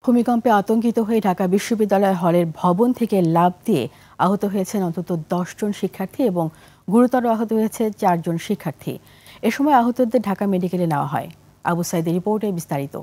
ভূমিকম্পে আতঙ্কিত হয়ে ঢাকা বিশ্ববিদ্যালয় হলের ভবন থেকে লাফ দিয়ে আহত হয়েছেন অন্তত 10 জন শিক্ষার্থী এবং গুরুতর আহত হয়েছে 4 জন শিক্ষার্থী। এ সময় আহতদের ঢাকা মেডিকেলে নেওয়া হয়। আবু সাইদের রিপোর্টে বিস্তারিত।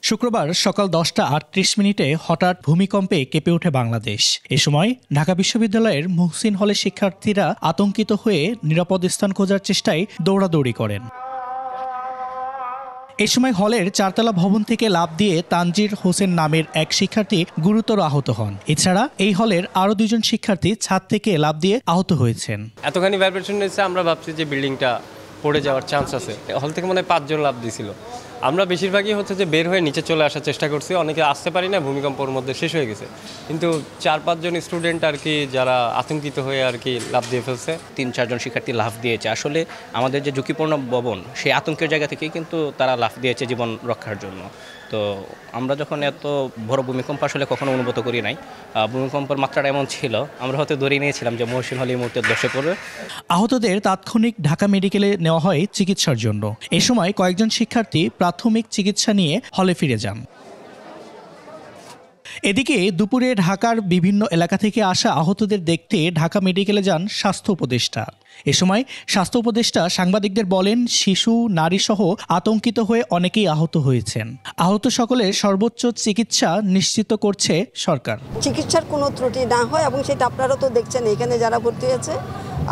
শুক্রবার সকাল 10:38 হঠাৎ ভূমিকম্পে কেঁপে ওঠে বাংলাদেশ। এ সময় ঢাকা বিশ্ববিদ্যালয়ের মুহসিন হলের শিক্ষার্থীরা আতঙ্কিত হয়ে নিরাপদ স্থান খোঁজার চেষ্টায় দৌড়াদৌড়ি করেন। এ সময় হলের 4তলা ভবন থেকে লাফ দিয়ে তানজির হোসেন নামের এক শিক্ষার্থী গুরুতর আহত হন। এছাড়া এই হলের আরও 2 জন শিক্ষার্থী ছাদ থেকে লাফ দিয়ে আহত হয়েছেন। এতখানি ভাইব্রেশন হয়েছে, আমরা ভাবছি যে বিল্ডিংটা পড়ে যাওয়ার চান্স আছে। হল থেকে মনে হয় 5 জন লাফ দিয়েছিল। আমরা বেশিরভাগই হচ্ছে যে বের হয়ে নিচে চলে আসার চেষ্টা করছি। অনেকে আসতে পারি না, ভূমিকম্পের মধ্যে শেষ হয়ে গেছে। কিন্তু 4-5 জন স্টুডেন্ট আর কি যারা আতঙ্কিত হয়ে আর কি লাফ দিয়ে ফেলছে। 3-4 জন শিক্ষার্থী লাফ দিয়েছে। আসলে আমাদের যে ঝুঁকিপূর্ণ ভবন, সেই আতঙ্কের জায়গা থেকেই কিন্তু তারা লাফ দিয়েছে জীবন রক্ষার জন্য। তো আমরা যখন এত বড় ভূমিকম্প আসলে কখনো অনুভূত করি নাই। ভূমিকম্পের মাত্রাটা এমন ছিল, আমরা হয়তো ধরে নিয়েছিলাম যে মহসিন হল এই মুহূর্তে ধসে পড়বে। আহতদের তাৎক্ষণিক ঢাকা মেডিকেলে নেওয়া হয় চিকিৎসার জন্য। এ সময় কয়েকজন শিক্ষার্থী প্রাথমিক চিকিৎসা নিয়ে হলে ফিরে যান। এদিকে দুপুরে ঢাকার বিভিন্ন এলাকা থেকে আসা আহতদের দেখতে ঢাকা মেডিকেলে যান স্বাস্থ্য উপদেষ্টা। এ সময় স্বাস্থ্য উপদেষ্টা সাংবাদিকদের বলেন, শিশু, নারীসহ আতঙ্কিত হয়ে অনেকেই আহত হয়েছেন। আহত সকলের সর্বোচ্চ চিকিৎসা নিশ্চিত করছে সরকার। চিকিৎসার কোনো ত্রুটি না হয়, এবং সেটা আপনারা তো দেখছেন এখানে যারা ভর্তি হয়েছে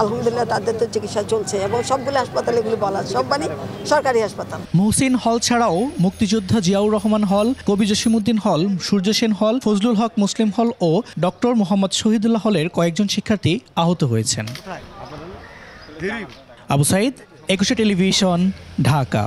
আলহামদুলিল্লাহ তাদের তো চিকিৎসা চলছে, এবং সবগুলো হাসপাতাল এগুলি বলা সব মানে সরকারি হাসপাতাল। মুহসিন হল ছাড়াও মুক্তিযোদ্ধা জিয়াউর রহমান হল, কবি জসিমউদ্দিন হল, সূর্য সেন হল, ফজলুল হক মুসলিম হল ও ডক্টর মোহাম্মদ শহীদুল্লাহ হলের কয়েকজন শিক্ষার্থী আহত হয়েছেন। আবু সাইদ, 21 টেলিভিশন, ঢাকা।